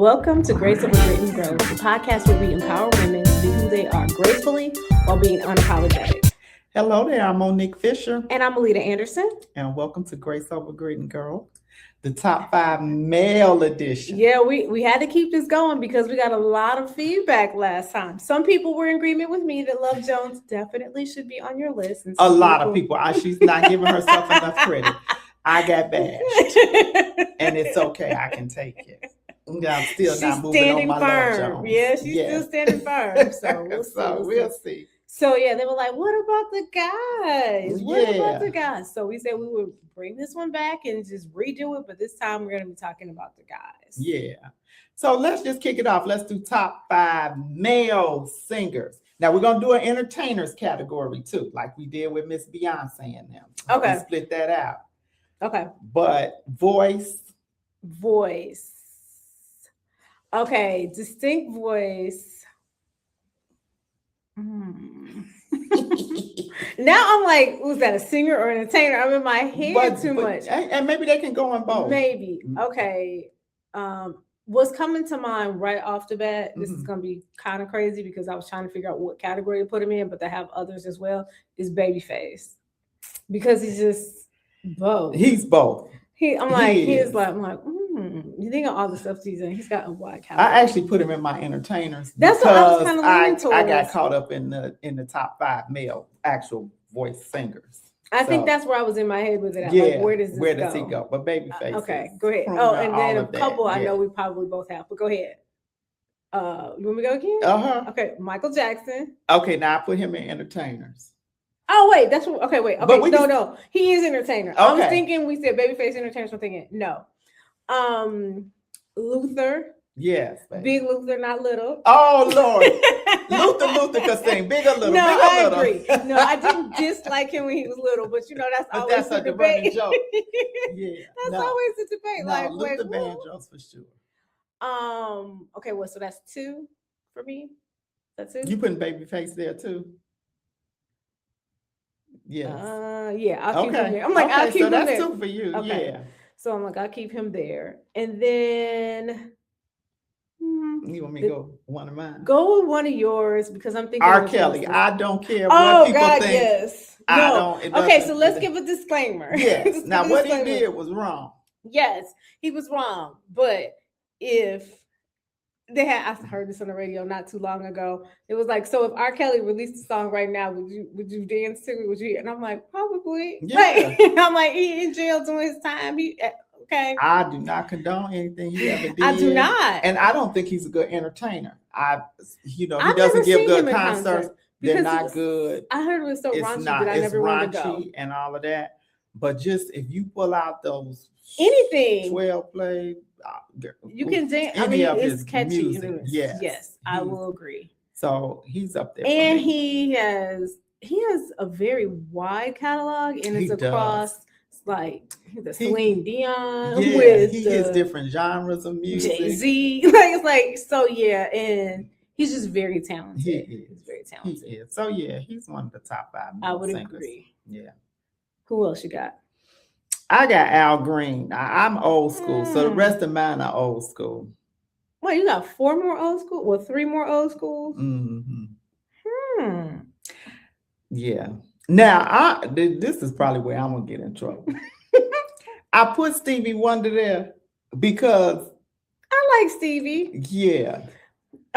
Welcome to Grace Over Grit and Grow, the podcast where we empower women to be who they are gracefully while being unapologetic. Hello there, I'm Monique Fisher. And I'm Alita Anderson. And welcome to Grace Over Grit and Girl, the top 5 male edition. Yeah, we had to keep this going because we got a lot of feedback last time. Some people were in agreement with me that Love Jones definitely should be on your list. And a lot of people. She's not giving herself enough credit. I got bashed. And it's okay, I can take it. I'm still she's not moving standing on my firm. Love Jones. Yeah, she's still standing firm. So we'll see. So yeah, they were like, "What about the guys? What about the guys?" So we said we would bring this one back and just redo it, but this time we're going to be talking about the guys. Yeah. So let's just kick it off. Let's do top 5 male singers. Now we're going to do an entertainers category too, like we did with Miss Beyonce and them. Okay. We split that out. Okay. But voice. Okay, distinct voice. Now I'm like, was that a singer or an entertainer? I'm in my head too much. And maybe they can go in both. Maybe. Okay. What's coming to mind right off the bat, this is going to be kind of crazy because I was trying to figure out what category to put him in, but they have others as well, is Babyface. Because he's just both. He's both. I'm like, you think of all the stuff he's in, he's got a wide category. I actually put him in my entertainers. That's what I was kind of leaning towards. I got caught up in the top 5 male actual voice singers. I think that's where I was in my head with it. Yeah, like, where does he go? But Babyface. Okay, go ahead. Oh, and then a couple I know we probably both have, but go ahead. You want me to go again? Okay, Michael Jackson. Okay, now I put him in entertainers. Oh wait, that's what. Okay, wait. Okay, no, he is entertainer. Okay. I was thinking we said Babyface entertainer. So I'm thinking no. Luther. Yes, baby. Big Luther, not little. Oh Lord, Luther could sing big or little. No, I little. agree. No, I didn't dislike him when he was little, but that's always the debate. Joke. Yeah, that's always the debate. No, like, Luther Vandross for sure. Okay, well, so that's 2 for me. That's it. You putting Babyface there too? Yes. Yeah, I'll keep him there. I'm like, I'll keep him there. That's 2 for you. Okay. Yeah. So I'm like, I'll keep him there. And then you want me to go one of mine? Go with one of yours because I'm thinking R. Kelly. I don't care what people think. Yes. Okay, so let's give a disclaimer. Yes. Now what he did was wrong. Yes, he was wrong. But if I heard this on the radio not too long ago. It was like, so if R. Kelly released a song right now, would you dance to it? Would you? And I'm like, probably. Yeah. I'm like, he in jail doing his time. Okay. I do not condone anything he ever did. I do not. And I don't think he's a good entertainer. He doesn't give good concerts. They're not good. I heard it was so raunchy that I never wanted to go. And all of that. But just if you pull out those anything 12 play. You can dance. I mean, it's catchy. Yes, I will agree. So he's up there. And he has a very wide catalog, and it's across like the Celine Dion with he gets different genres of music. Jay-Z, it's like so. Yeah, and he's just very talented. He's very talented. He is. So yeah, he's one of the top 5. I would agree. Yeah. Who else you got? I got Al Green. I'm old school, so the rest of mine are old school. Well, you got 4 more old school? Well, 3 more old schools? Yeah. Now, this is probably where I'm going to get in trouble. I put Stevie Wonder there because... I like Stevie. Yeah.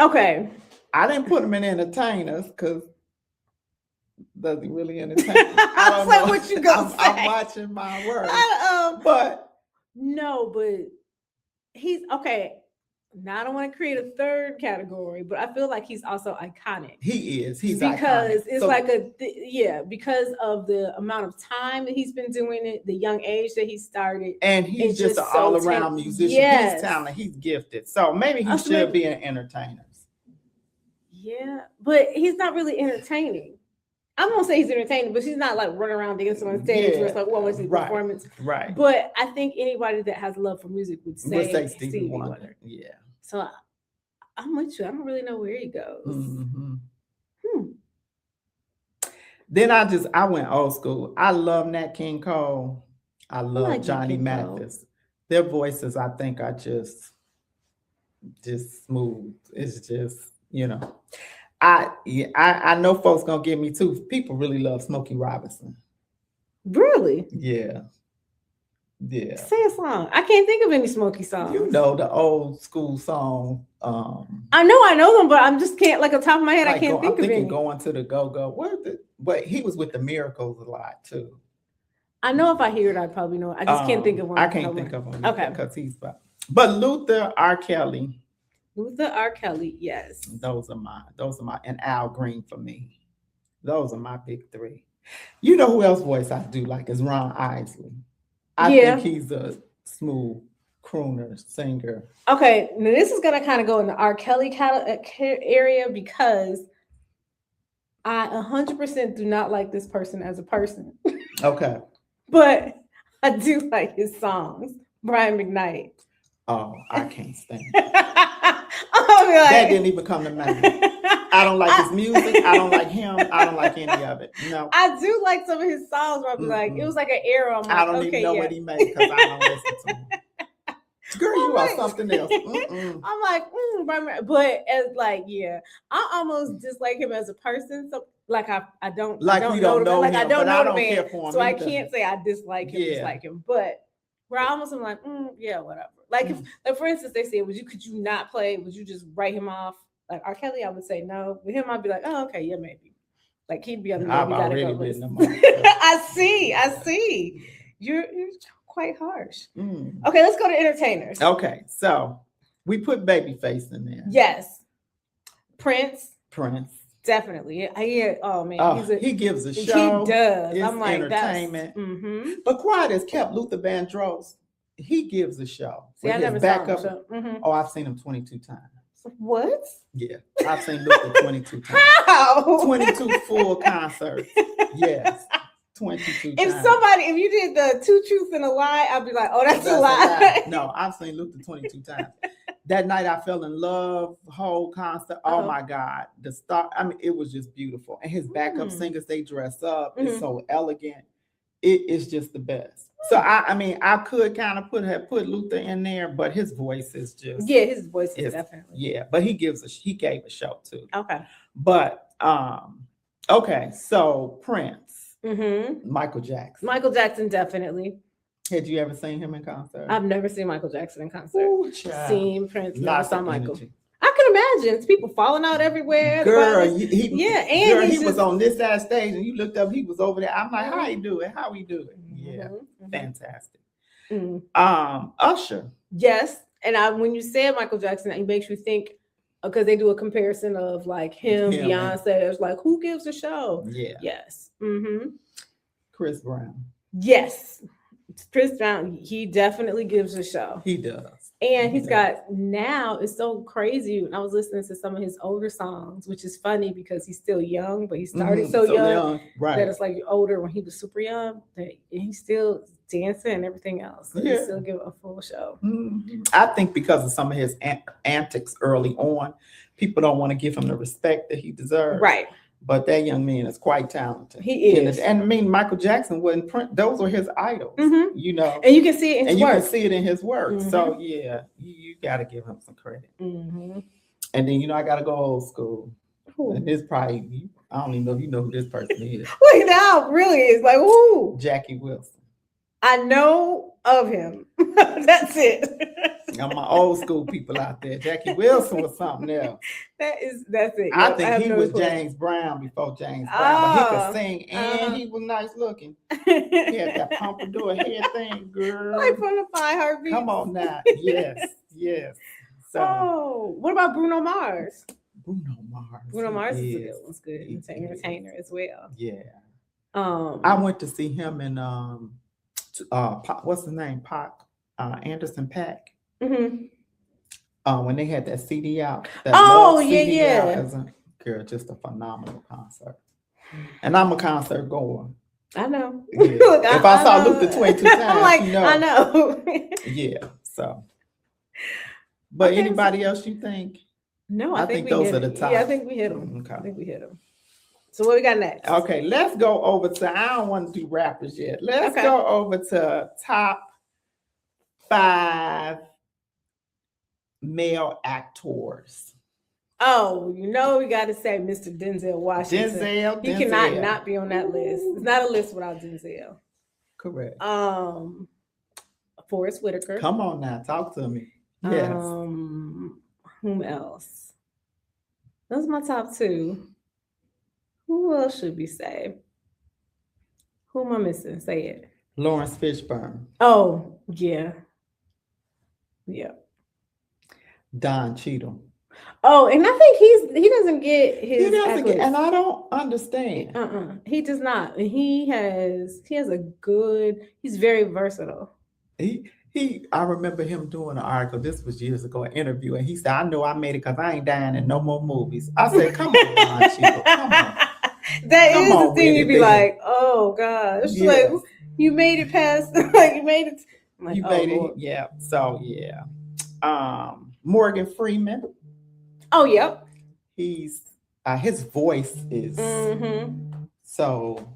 Okay. I didn't put him in entertainers because... Does he really entertain? I don't know what you gonna say. I'm watching my words. But he's okay. Now I don't want to create a third category, but I feel like he's also iconic. He is. He's because iconic. It's because of the amount of time that he's been doing it, the young age that he started, and he's just an all-around musician. Yes. He's talented. He's gifted. So maybe he should be an entertainer. Yeah, but he's not really entertaining. I'm gonna say he's entertaining, but she's not like running around dancing on stage where it's like, what was his performance? Right. But I think anybody that has love for music would say Stevie Wonder. Yeah. So I'm with you. I don't really know where he goes. Then I went old school. I love Nat King Cole. I love Johnny Mathis. Their voices, I think, are just just smooth. It's just, I know folks gonna get me too. People really love Smokey Robinson. Really? Yeah. Yeah. Say a song. I can't think of any Smokey songs. You know the old school song. I know them, but I'm just can't like on top of my head. I can't think of any. Going to the go-go. But he was with the Miracles a lot too. I know if I hear it, I probably know it. I just can't think of one. I can't think of one. Okay, because but Luther R. Kelly. Luther R. Kelly, yes. Those are my and Al Green for me. Those are my big three. You know who else voice I do like is Ron Isley. I think he's a smooth crooner singer. Okay, now this is gonna kind of go in the R. Kelly area because I 100% do not like this person as a person. Okay. But I do like his songs. Brian McKnight. Oh, I can't stand it. That didn't even come to mind. I don't like his music. I don't like him. I don't like any of it. No. I do like some of his songs where I was like, it was like an era. I don't even know what he made because I don't listen to him. Girl, you are something else. I'm like, but as like, I almost dislike him as a person. So like, I don't like I don't we know don't know like him, I don't know the man, care for him so either. I can't say I dislike him, But where I almost am like, whatever. Like if, like for instance, they said, could you not play? Would you just write him off? Like R. Kelly, I would say no. With him, I'd be like, oh, okay, yeah, maybe. Like he'd be on the I've already written him off. I see. You're quite harsh. Okay, let's go to entertainers. Okay, so we put Babyface in there. Yes. Prince. Definitely. Oh man, he gives a show. He does. It's I'm like entertainment. But quiet as kept, Luther Vandross, he gives a show. See, I never saw him. So, Oh, I've seen him 22 times. What? Yeah, I've seen Luther 22 times. How? 22 full concerts. Yes. 22 if times. If you did the 2 truths and a lie, I'd be like, oh, that's a lie. No, I've seen Luther 22 times. That night I fell in love, whole concert. Oh my God. It was just beautiful. And his backup singers, they dress up. It's so elegant. It's just the best. So I could kind of put Luther in there, but his voice is just his voice is definitely but he gave a show too. Okay. But okay, so Prince, Michael Jackson definitely. Had you ever seen him in concert? I've never seen Michael Jackson in concert. Ooh, seen Prince, never saw Michael. Energy. I can imagine it's people falling out everywhere. Girl, he was was on this side stage and you looked up, he was over there. I'm like, how he do it? Yeah, fantastic. Usher. Yes, and when you said Michael Jackson, it makes you think because they do a comparison of like him Beyonce. It's like who gives a show? Yeah. Yes. Chris Brown. Yes. Chris Brown, he definitely gives a show. He does. And he's got now, it's so crazy. And I was listening to some of his older songs, which is funny because he's still young, but he started so young right? That it's like older when he was super young. And he's still dancing and everything else. So he still give a full show. I think because of some of his antics early on, people don't want to give him the respect that he deserves. Right. But that young man is quite talented. He is. And Michael Jackson wasn't Prince. Those were his idols, And you can see it in his work. You can see it in his work. So, you got to give him some credit. And then, I got to go old school. And this probably, I don't even know if you know who this person is. Wait, now really is like, who? Jackie Wilson. I know of him. That's it. My old school people out there. Jackie Wilson was something else. That's it. I think he was James Brown before James Brown, but he could sing and he was nice looking. He had that pompadour head thing, girl. Like from the 5 Heartbeats. Come on now. Yes. So, what about Bruno Mars? Bruno Mars. Bruno Mars is a good one. Good entertainer as well. Yeah. I went to see him in what's his name? Anderson .Paak. When they had that CD out. Girl, just a phenomenal concert. And I'm a concert goer. I know. Yeah. If I saw Luther 22 times, I'm like, I know. Yeah. So, but anybody else you think? No, I think those are the top. Yeah, I think we hit them. Okay. I think we hit them. So what we got next? Okay, let's go over to. I don't want to do rappers yet. Let's go over to top 5 male actors. Oh, we got to say Mr. Denzel Washington. He cannot not be on that list. It's not a list without Denzel. Correct. Forrest Whitaker. Come on now, talk to me. Yes. Whom else? Those are my top two. Who else should we say? Who am I missing? Say it. Lawrence Fishburne. Oh, yeah. Yeah. Don Cheadle. Oh, and I think he doesn't get his. He doesn't get, and I don't understand. He does not. And he has a good. He's very versatile. I remember him doing an article. This was years ago, an interview, and he said, "I know I made it because I ain't dying in no more movies." I said, "Come on, Don Cheadle, come on." That is the thing. You'd be like, "Oh gosh, yes. Like you made it past. Like you made it. Like, you made it. Yeah. So yeah. Morgan Freeman. Oh, yep. He's his voice is so,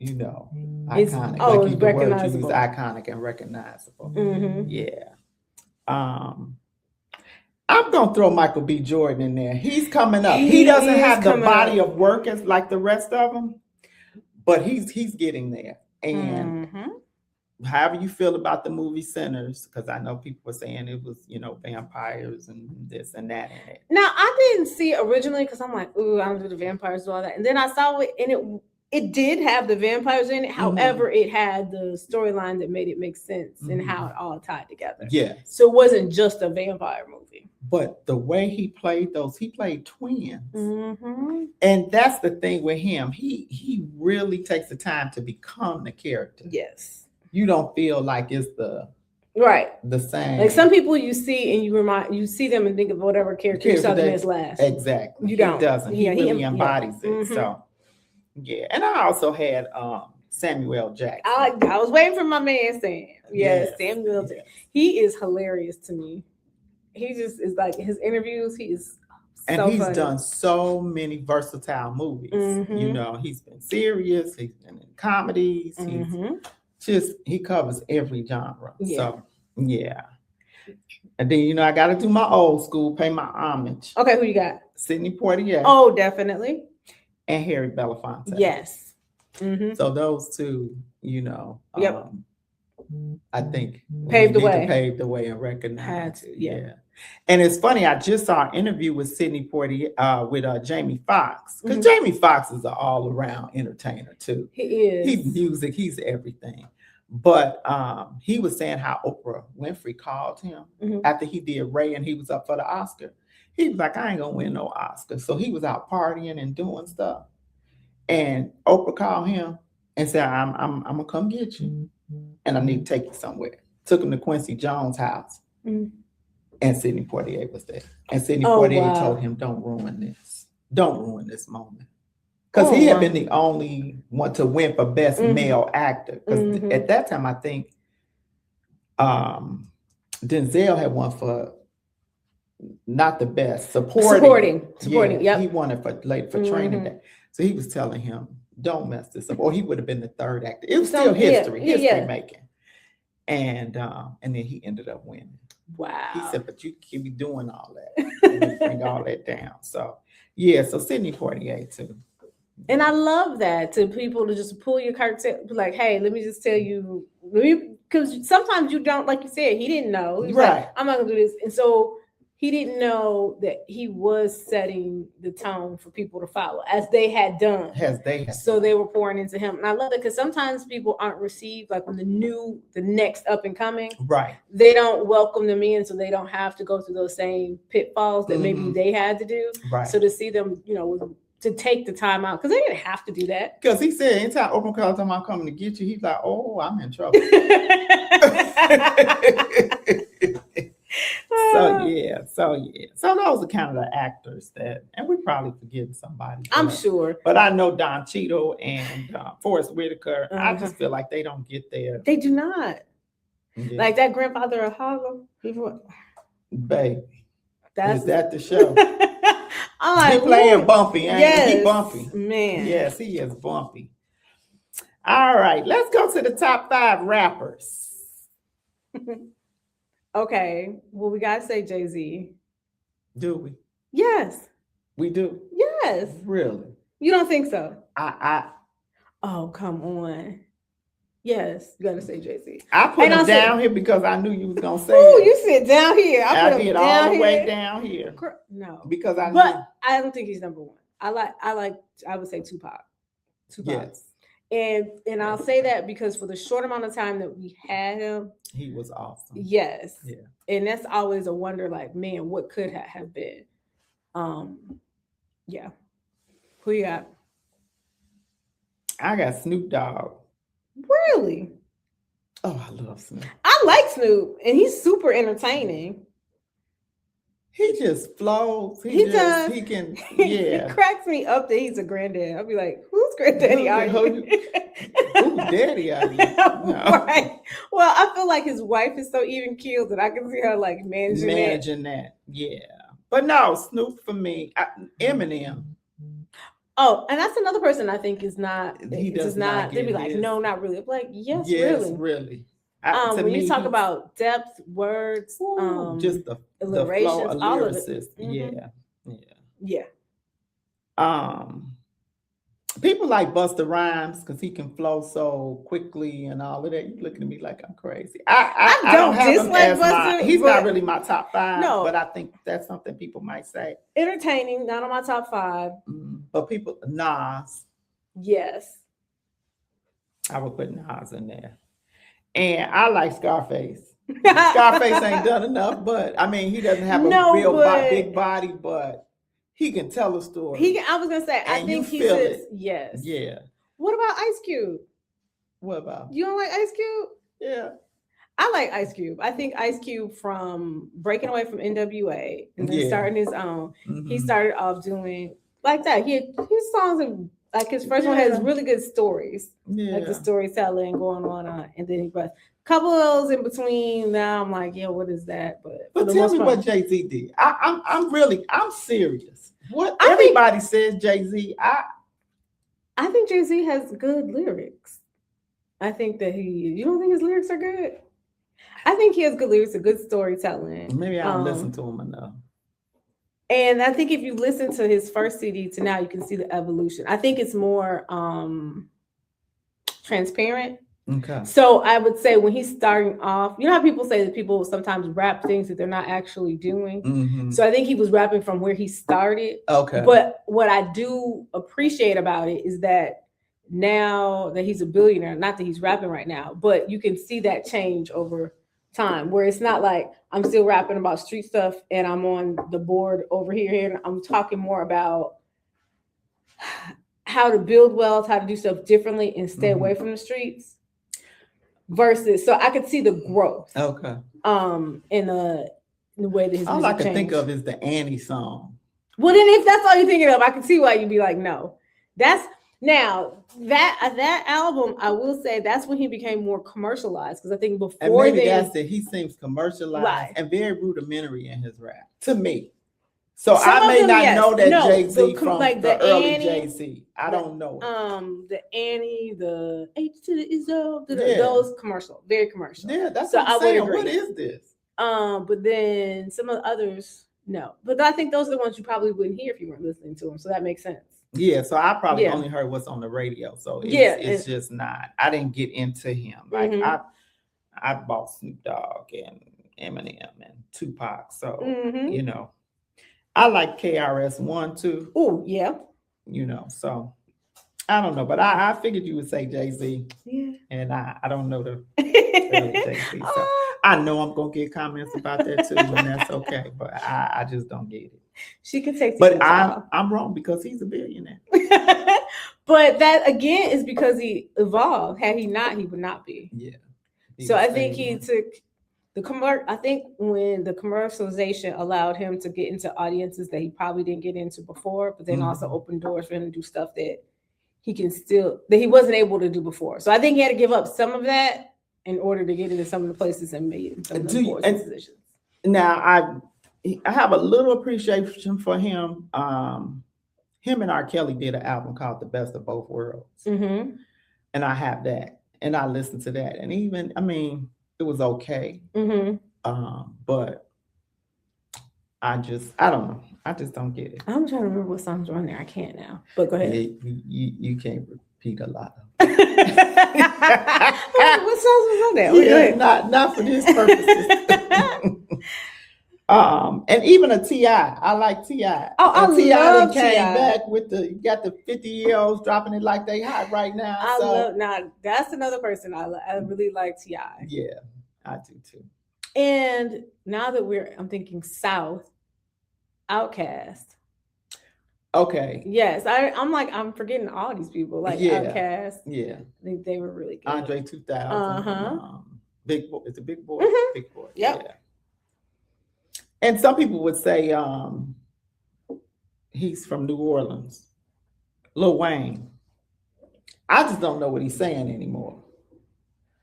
iconic. It's recognizable. Iconic and recognizable. Yeah. I'm gonna throw Michael B. Jordan in there. He's coming up. He doesn't have the body of work as like the rest of them, but he's getting there. And however you feel about the movie Sinners, because I know people were saying it was, vampires and this and that in it. Now, I didn't see it originally because I'm like, ooh, I don't do the vampires and all that. And then I saw it, and it did have the vampires in it. However, it had the storyline that made it make sense and how it all tied together. Yeah. So it wasn't just a vampire movie. But the way he played he played twins. And that's the thing with him. He really takes the time to become the character. Yes. You don't feel like it's the same. Like some people you see and you see them and think of whatever character you saw them as last. Exactly. You don't. He doesn't. He really embodies it. So yeah. And I also had Samuel Jackson. I was waiting for my man Sam. Yes. Samuel Jackson. He is hilarious to me. He just is like his interviews, he is and he's funny. Done so many versatile movies. He's been serious, he's been in comedies, he covers every genre. Yeah. So yeah. And then I gotta do my old school, pay my homage. Okay, who you got? Sidney Poitier. Oh, definitely. And Harry Belafonte. Yes. So those two, I think paved the way. Paved the way and recognized. Yeah. And it's funny, I just saw an interview with Sidney Poitier with Jamie Foxx. Because Jamie Foxx is an all-around entertainer too. He is. He's music, he's everything. But he was saying how Oprah Winfrey called him after he did Ray and he was up for the Oscar. He was like, I ain't gonna win no Oscar. So he was out partying and doing stuff. And Oprah called him and said, I'm gonna come get you. And I need to take you somewhere. Took him to Quincy Jones' house. And Sidney Poitier was there. And Sidney Poitier told him, don't ruin this. Don't ruin this moment. Because he had been the only one to win for Best Male Actor. Because at that time, I think Denzel had won for not the best, supporting. Yep. He won it for Training Day. So he was telling him, don't mess this up. Or he would have been the third actor. It was still history making. And then he ended up winning. Wow. He said, but you can't be doing all that. Bring all that down. So yeah, so Sidney Poitier too. And I love that, to people to just pull your curtain, like, hey, let me just tell you, because sometimes you don't, like you said, he didn't know. He's right. Like, I'm not gonna do this. And so he didn't know that he was setting the tone for people to follow, as they had done. So they were pouring into him. And I love it because sometimes people aren't received, like when the next up and coming, right? They don't welcome them in, so they don't have to go through those same pitfalls that maybe they had to do. Right. So to see them, to take the time out, because they didn't have to do that. Because he said, anytime Oprah calls him, I'm coming to get you, he's like, oh, I'm in trouble. So yeah. So those are kind of the actors and we probably forgetting somebody. I'm sure. But I know Don Cheadle and Forrest Whitaker. I just feel like they don't get there. They do not. Yeah. Like that Grandfather of Harlem. Baby. Is that the show? He playing bumpy, ain't yes, he? Bumpy. Man. Yes, he is bumpy. All right, let's go to the top 5 rappers. Okay, well, we gotta say Jay-Z. Do we? Yes. We do. Yes. Really? You don't think so? I Oh, come on. Yes, you gotta say Jay-Z. I put And him I'll down say, here because I knew you was gonna say oh, it. you sit down here. I put did him all down the here. way down here. No, Because I knew. but I don't think he's number one. I would say Tupac. Yes. And I'll say that because for the short amount of time that we had him, he was awesome. Yes. Yeah. And that's always a wonder, like, man, what could have been? Yeah. Who you got? I got Snoop Dogg. Really? Oh, I love Snoop. I like Snoop, and he's super entertaining. He just flows. He does. He can. Yeah. He cracks me up that he's a granddad. I'll be like, "Who's granddaddy are you? Who daddy are you?" No. Right. Well, I feel like his wife is so even keeled that I can see her like managing that. Yeah. But no, Snoop for me. Eminem. Oh, and that's another person I think is not. He does not. They'd be like, no, not really. I'm like, yes, really. When you talk about depth, words, just the alliterations, flow, all of it. Mm-hmm. Yeah. People like Busta Rhymes because he can flow so quickly and all of that. You looking at me like I'm crazy. I don't dislike Busta. He's not really my top 5. No, but I think that's something people might say. Entertaining, not on my top 5. But people, Nas. Yes. I would put Nas in there. And I like Scarface. Scarface ain't done enough, but I mean, he doesn't have a real big body, but he can tell a story. I was gonna say, I think he says yes. Yeah. What about Ice Cube? What about? You don't like Ice Cube? Yeah. I like Ice Cube. I think Ice Cube, from breaking away from NWA and then starting his own, he started off doing like that. His songs are like, his first one has really good stories, like the storytelling going on, and then he brought couple of those in between. Now I'm like, yeah, what is that? But tell me what Jay-Z did. I'm serious. What everybody says Jay-Z. I think Jay-Z has good lyrics. I think that you don't think his lyrics are good? I think he has good lyrics, a good storytelling. Maybe I don't listen to him enough. And I think if you listen to his first CD to now, you can see the evolution. I think it's more transparent. Okay. So I would say when he's starting off, you know how people say that people sometimes rap things that they're not actually doing. Mm-hmm. So I think he was rapping from where he started. Okay. But what I do appreciate about it is that now that he's a billionaire, not that he's rapping right now, but you can see that change over time, where it's not like I'm still rapping about street stuff and I'm on the board over here and I'm talking more about how to build wealth, how to do stuff differently and stay away from the streets. Versus, so I could see the growth. Okay. In the way that his all I can changed. think of is the Annie song. Well, then if that's all you're thinking of, I can see why you'd be like, no. That's now that album, I will say that's when he became more commercialized, because I think before and maybe that's it. He seems commercialized and very rudimentary in his rap to me. So I may not know that Jay-Z from like the early Jay-Z. I don't know. The Annie, the H to the Izzo, those commercial, very commercial. Yeah, that's what I'm saying. What is this? But then some of the others, no. But I think those are the ones you probably wouldn't hear if you weren't listening to them. So that makes sense. Yeah, so I probably only heard what's on the radio. So it's just not. I didn't get into him. Like I bought Snoop Dogg and Eminem and Tupac. So you know. I like KRS-One too. Oh, yeah. You know, so I don't know, but I figured you would say Jay-Z. Yeah. And I don't know the Jay-Z. So I know I'm gonna get comments about that too, and that's okay. But I just don't get it. She can take. But I'm wrong because he's a billionaire. But that again is because he evolved. Had he not, he would not be. Yeah. So I think he took. I think when the commercialization allowed him to get into audiences that he probably didn't get into before, but then also opened doors for him to do stuff that he wasn't able to do before. So I think he had to give up some of that in order to get into some of the places and made some of the positions. Now I have a little appreciation for him. Him and R. Kelly did an album called The Best of Both Worlds. Mm-hmm. And I have that. And I listened to that. And even, I mean, it was okay. Mm-hmm. But I don't know. I just don't get it. I'm trying to remember what songs were on there. I can't now. But go ahead. You can't repeat a lot of what songs was on there? Yeah, not for this purposes. And even a T.I. I like T.I. Oh, T.I. love came T.I. back with you got the 50-year-olds dropping it like they hot right now. That's another person I really like T.I. Yeah, I do too. And now that I'm thinking South, Outkast. Okay. Yes, I'm forgetting all these people like Outkast. Yeah, I think they were really good. Andre 2000. Big Boy. It's a Big Boy. Mm-hmm. Big Boy. Yep. Yeah. And some people would say he's from New Orleans. Lil Wayne. I just don't know what he's saying anymore.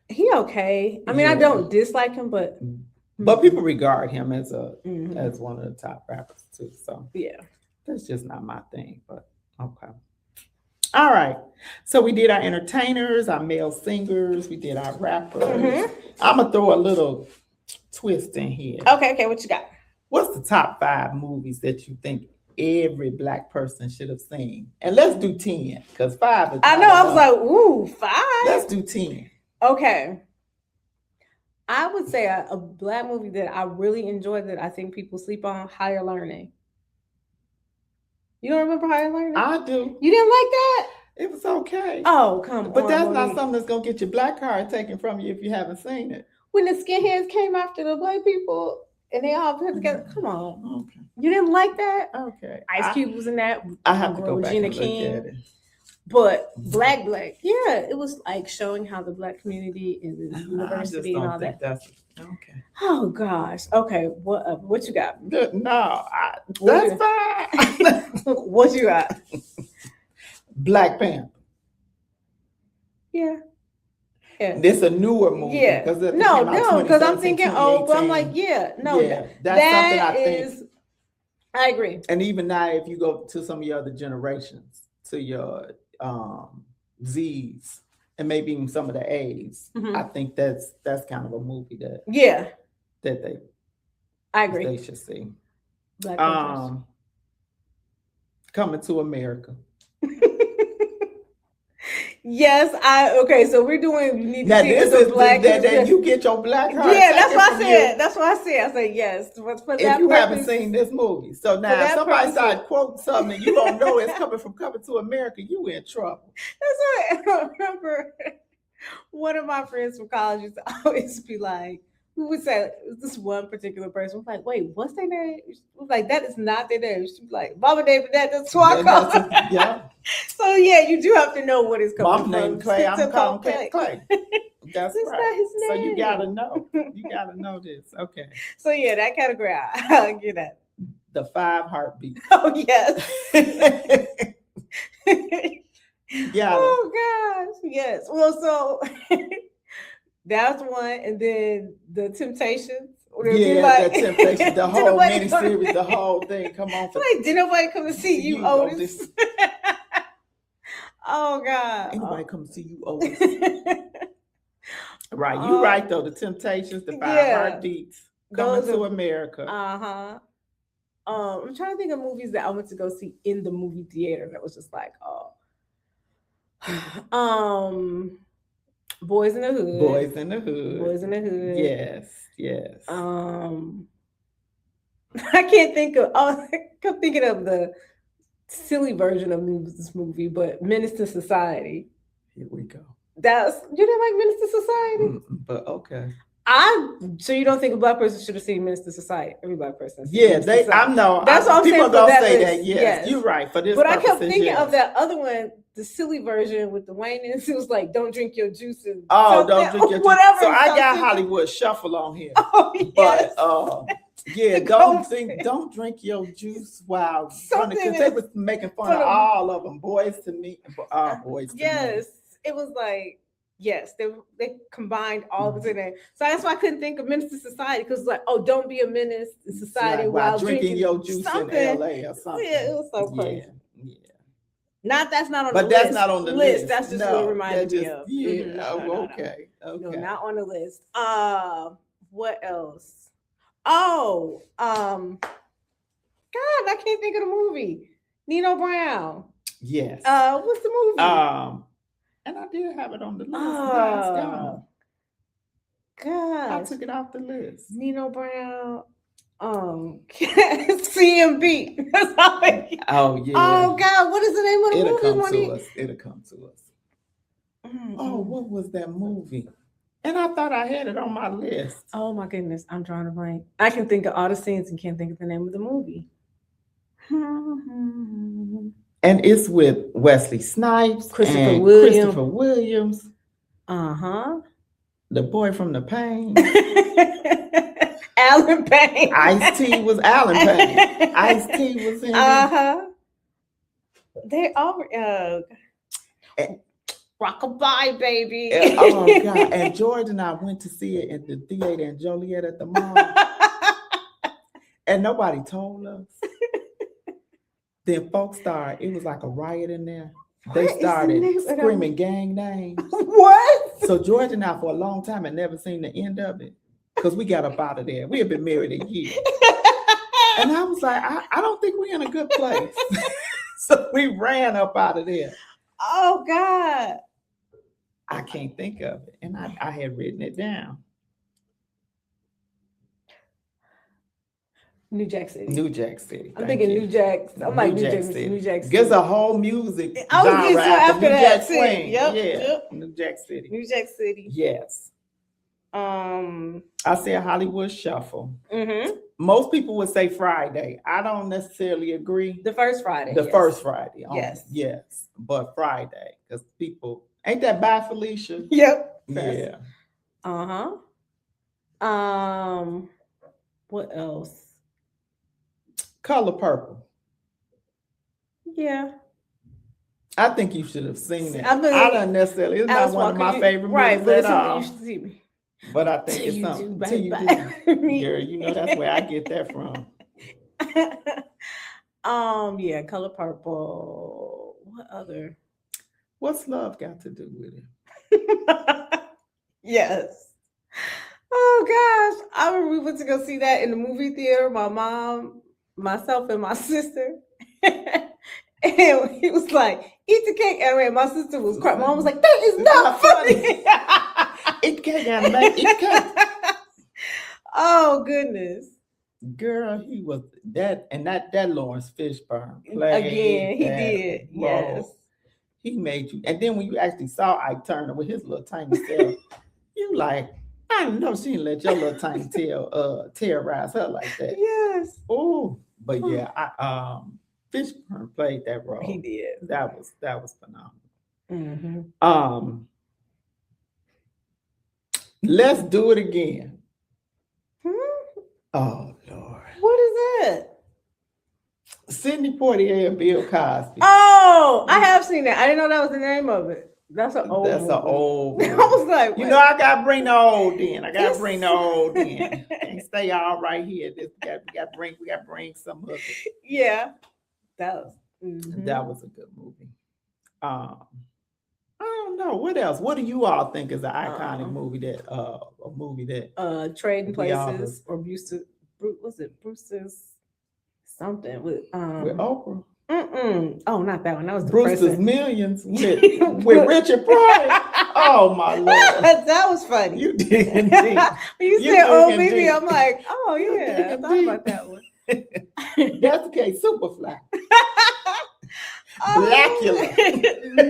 He okay. I mean, I don't dislike him, but people regard him as as one of the top rappers too. So yeah, that's just not my thing. But okay. All right. So we did our entertainers, our male singers, we did our rappers. I'm gonna throw a little twist in here. Okay, what you got? What's the top 5 movies that you think every Black person should have seen? And let's do 10, because 5 is I know, I was like, ooh, 5? Let's do 10. Okay. I would say a Black movie that I really enjoyed that I think people sleep on, Higher Learning. You don't remember Higher Learning? I do. You didn't like that? It was okay. Oh, come on. But that's not something that's going to get your Black card taken from you if you haven't seen it. When the skinheads came after the Black people, and they all put together. Come on. Okay. You didn't like that? Okay. Ice Cube was in that. I have to go back Regina and look at it. But Black, yeah, it was like showing how the Black community in the university and all that. Okay. Oh gosh. Okay. What you got? No, that's fine. What you got? Black Panther. Yeah. Yeah. This a newer movie. Yeah. No, because I'm thinking, but I'm like, that's something I think. I agree. And even now, if you go to some of your other generations, to your Z's, and maybe even some of the A's, I think that's kind of a movie that I agree. They should see. Black Coming to America. Yes, so we're doing. You need to see the Black. That you get your Black card. Yeah, that's what I said. That's what I said. I said yes. If you haven't seen this movie, so now if somebody started quoting something and you don't know it's coming from Coming to America, you in trouble. That's right. I remember one of my friends from college used to always be like, we would say this one particular person was like, wait, what's their name? Was like, that is not their name. She'd be like, Mama David, that's who I call her. Yeah. So yeah, you do have to know what is coming from. Mom named Clay, I'm calling Clay. That's right. Not his name. So you gotta know. You gotta know this. Okay. So yeah, that category I'll get that. The 5 heartbeats. Oh yes. Yeah. Oh gosh. Yes. Well, so that's one, and then the Temptations. Yeah, the Temptations, the whole miniseries, the whole thing. Come on. Like, did nobody come to see you, Otis? Oh God. Anybody come to see you, Otis? Right. You right though. The Temptations, the 5 heartbeats, Coming to America. I'm trying to think of movies that I went to go see in the movie theater that was just like, Boys in the Hood. Boys in the Hood. Boys in the Hood. Yes. I can't think of. I kept thinking of the silly version of this movie, but Menace to Society. Here we go. You didn't like Menace to Society? But okay. So you don't think a Black person should have seen Menace to Society? Every Black person. Yeah, I know. That's what I'm saying. People gonna say that. Yes, you're right. For this, but I kept thinking of that other one, the silly version with the Wayans. It was like, "Don't drink your juice." And don't drink your juice. Whatever. So I got Hollywood Shuffle on here. Oh yes. But don't drink your juice while running, because they was making fun of all of them. Boys to me. Yes, it was like. Yes, they combined all of it in there. So that's why I couldn't think of Menace to Society, because like, don't be a menace to society while drinking your juice in LA or something. Yeah, it was so crazy. Yeah. That's not on the list. But that's not on the list. That's just what it reminded me of. Yeah. Okay. No, not on the list. What else? Oh, God, I can't think of the movie. Nino Brown. Yes. What's the movie? And I did have it on the list. Now it's gone. God, I took it off the list. Nino Brown. CMB. That's all oh yeah. Oh God, what is the name of the movie? It'll come to us. Oh, what was that movie? And I thought I had it on my list. Oh my goodness, I'm drawing a blank. I can think of all the scenes and can't think of the name of the movie. And it's with Wesley Snipes, Christopher Williams. The boy from The Pain. Alan Payne. Ice-T was Alan Payne. Ice-T was in They all Rockabye Baby. Oh God. And George and I went to see it at the theater in Joliet at the mall. And nobody told us. Then folks started, it was like a riot in there. They started screaming gang names. What? So George and I for a long time had never seen the end of it. Because we got up out of there. We had been married a year. And I was like, I don't think we're in a good place. So we ran up out of there. Oh God. I can't think of it. And I had written it down. New Jack City. I'm thinking New Jack. I'm like New Jack City. There's a whole music genre after that. Swing. Yep. New Jack City. Yes. I said Hollywood Shuffle. Most people would say Friday. I don't necessarily agree. The first Friday. First Friday. Yes. But Friday, because people ain't that Bye Felicia? Yep. Yeah. What else? Color Purple. Yeah. I think you should have seen it. I don't necessarily. It's not one of my favorite movies at all. You should see me. But I think it's something. Till you do. Girl, you know that's where I get that from. Yeah, Color Purple. What other? What's love got to do with it? Yes. Oh gosh. I remember we went to go see that in the movie theater. My mom, myself, and my sister. And he was like, eat the cake. And my sister was crying. My mom was like, that is not funny. Eat cake, eat cake. Oh goodness. Girl, he was that, and that Lawrence Fishburne played again. He did. Role. Yes. He made you. And then when you actually saw Ike Turner with his little tiny self, you like, I know she didn't let your little tiny tail terrorize her like that. Yes. Oh, but yeah, Fishburne played that role. He did. That was phenomenal. Let's do it again. Oh Lord. What is that? Sidney Poitier and Bill Cosby. Oh, I have seen that. I didn't know that was the name of it. That's an old movie. I was like, what? You know, I gotta bring the old in. And stay all right here. We gotta bring some of it. Yeah. That was a good movie. I don't know. What else? What do you all think is an iconic movie that Trading Places or Brewster's something with Oprah? Oh, not that one. That was Brewster's Millions with Richard Pryor. Oh my Lord. That was funny. You did indeed. You said old baby, I'm like, oh yeah, I thought about that one. That's okay, Superfly. Blackula.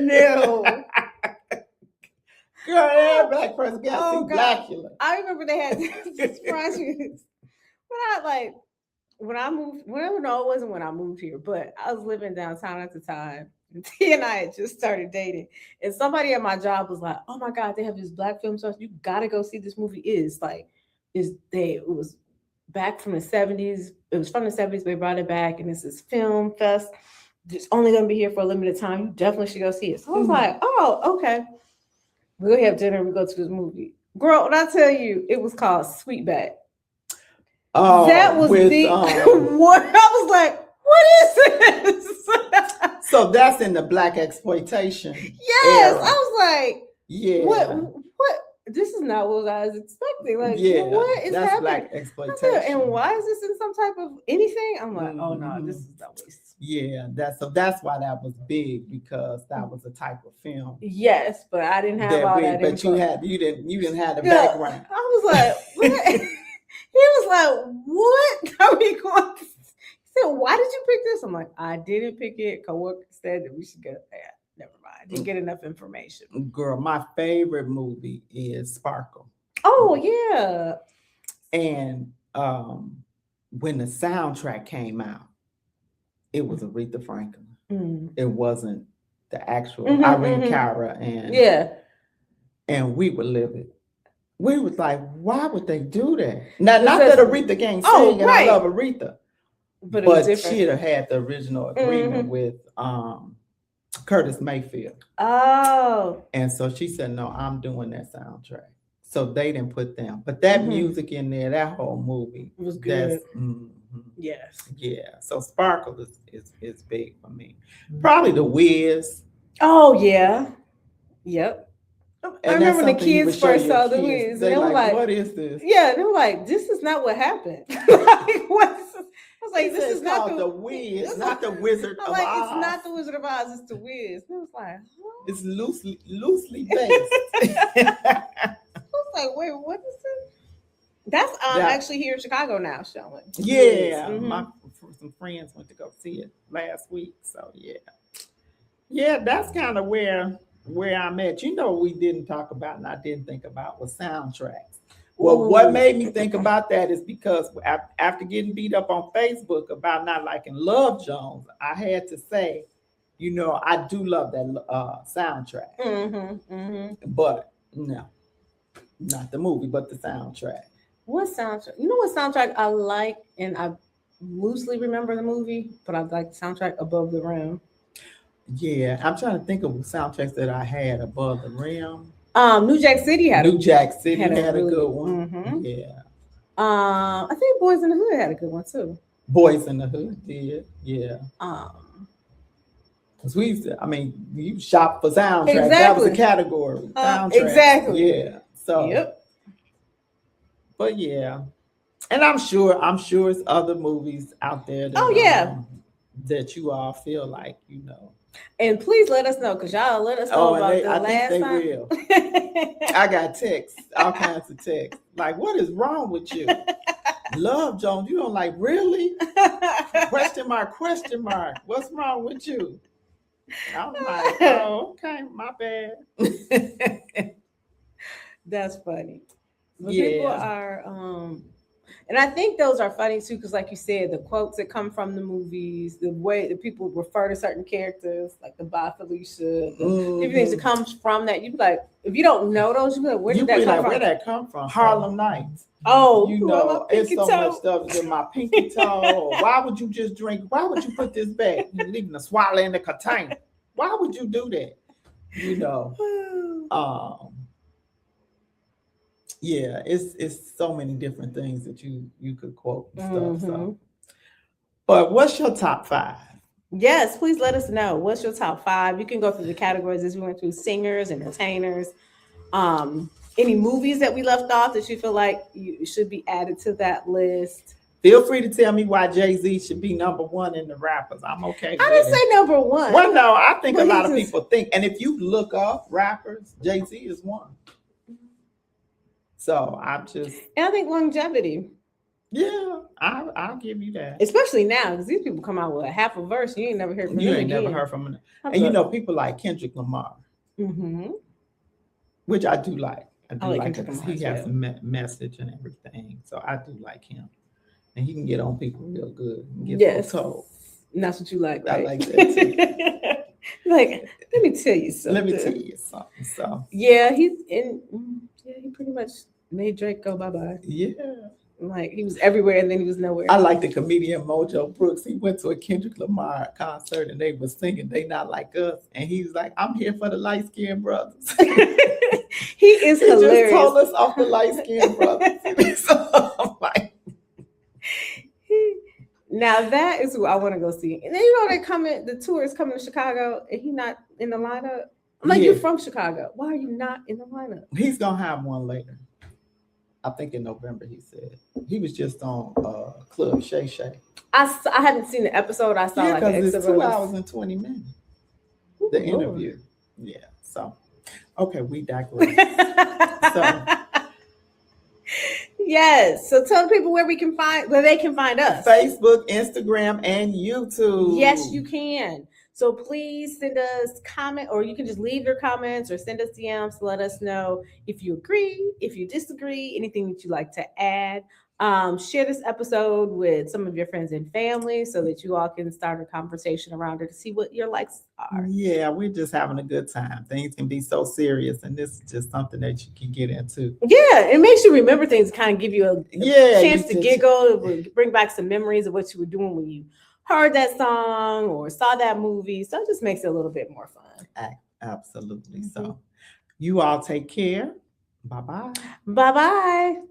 No. Girl, every black person got to see Blackula. I remember they had this project. When I moved, it wasn't when I moved here, but I was living downtown at the time. And T and I had just started dating. And somebody at my job was like, oh my God, they have this black film festival. You gotta go see this movie. It was back from the 70s. It was from the 70s. They brought it back, and this is film fest. It's only gonna be here for a limited time. You definitely should go see it. So I was like, oh, okay. We go have dinner, we go to this movie. Girl, when I tell you, it was called Sweetback. Oh, that was what I was like, what is this? So that's in the black exploitation. Yes, era. I was like, yeah. What this is not what I was expecting. Like, Yeah, what is that's happening? black exploitation. And why is this in some type of anything? I'm like, oh no, this is no waste. Yeah, that's why that was big, because that was a type of film. Yes, but I didn't have all that. But you didn't have the Yeah, background. I was like, what? He was like, what are we going to? He said, why did you pick this? I'm like, I didn't pick it. Coworker said that we should get that. Never mind. Didn't get enough information. Girl, my favorite movie is Sparkle. Oh yeah. And when the soundtrack came out, it was Aretha Franklin. It wasn't the actual Irene Cara, and we would live it. We was like, why would they do that? Now, not that Aretha can't sing, and I love Aretha, but she'd have had the original agreement with Curtis Mayfield. Oh. And so she said, no, I'm doing that soundtrack. So they didn't put them. But that music in there, that whole movie was good. Yes. Yeah. So Sparkle is big for me. Probably The Wiz. Oh, yeah. Yep. And I remember when the kids first saw The Wiz. They were like, what is this? Yeah, they were like, this is not what happened. Like, what? I was like, this is not the Wiz, not the Wizard of Oz. It's not the Wizard of Oz, it's the Wiz. And I was like, huh? It's loosely based. I was like, wait, what is it? That's actually here in Chicago now showing. Yeah, some friends went to go see it last week. So yeah, that's kind of where I'm at. You know, we didn't talk about, and I didn't think about, was soundtracks. Well, what made me think about that is because after getting beat up on Facebook about not liking Love Jones, I had to say, you know, I do love that soundtrack. But no, not the movie, but the soundtrack. What soundtrack? You know what soundtrack I like, and I loosely remember the movie, but I like the soundtrack Above the Rim. Yeah, I'm trying to think of soundtracks that I had Above the Rim. New Jack City had a really good one. Yeah. I think Boys in the Hood had a good one too. Boys in the Hood did, yeah. Because we used to, I mean, you shop for soundtracks. Exactly. That was a category. Exactly. Yeah. So. But yeah, and I'm sure it's other movies out there. That, that you all feel like, you know. And please let us know, because y'all let us know about the last time. I think they will. I got texts, all kinds of texts. Like, what is wrong with you? Love Jones, you don't like, really? Question mark. What's wrong with you? I'm like, oh, okay, my bad. That's funny. But people are, and I think those are funny too, because like you said, the quotes that come from the movies, the way that people refer to certain characters, like the Bye Felicia, different things that comes from that. You'd be like, if you don't know those, you'd be like, where did that come from? Harlem Nights. Oh, you know, it's so much stuff in my pinky toe. Why would you just drink? Why would you put this back and leaving the swallow in the container? Why would you do that? You know, yeah, it's so many different things that you could quote and stuff. So, but what's your top 5? Yes, please let us know. What's your top 5? You can go through the categories as we went through: singers, entertainers, any movies that we left off that you feel like you should be added to that list. Feel free to tell me why Jay-Z should be number 1 in the rappers. I'm okay. I didn't say number 1. Well, no, I think a lot of people think, and if you look up rappers, Jay-Z is one. So and I think longevity. Yeah, I'll give you that. Especially now, because these people come out with a half a verse. You ain't never heard from him again. Never heard from him. And you know, people like Kendrick Lamar, which I do like. I like it because he has a message and everything. So I do like him. And he can get on people real good. Yes. And that's what you like, right? I like that too. Like, let me tell you something. So yeah, he pretty much made Drake go bye-bye. Yeah. Like, he was everywhere and then he was nowhere. I like the comedian Mojo Brooks. He went to a Kendrick Lamar concert and they were singing "They Not Like Us," and he was like, "I'm here for the light-skinned brothers." He is hilarious. He just told us off the light-skinned brothers. So I'm like, now that is who I want to go see. And then you know the tour is coming to Chicago and he not in the lineup. I'm like, you're from Chicago. Why are you not in the lineup? He's gonna have one later. I think in November. He said he was just on Club Shay Shay. I haven't seen the episode. I saw like because it's 2 hours and 20 minutes. The interview. Yeah. So, okay, we digress. Yes. So tell people where they can find us. Facebook, Instagram, and YouTube. Yes, you can. So please send us comment, or you can just leave your comments or send us DMs to let us know if you agree, if you disagree, anything that you'd like to add. Share this episode with some of your friends and family so that you all can start a conversation around it to see what your likes are. Yeah, we're just having a good time. Things can be so serious, and this is just something that you can get into. Yeah, it makes you remember things, kind of give you a chance to giggle, bring back some memories of what you were doing when you heard that song or saw that movie. So it just makes it a little bit more fun. Absolutely. Mm-hmm. So you all take care. Bye-bye. Bye-bye.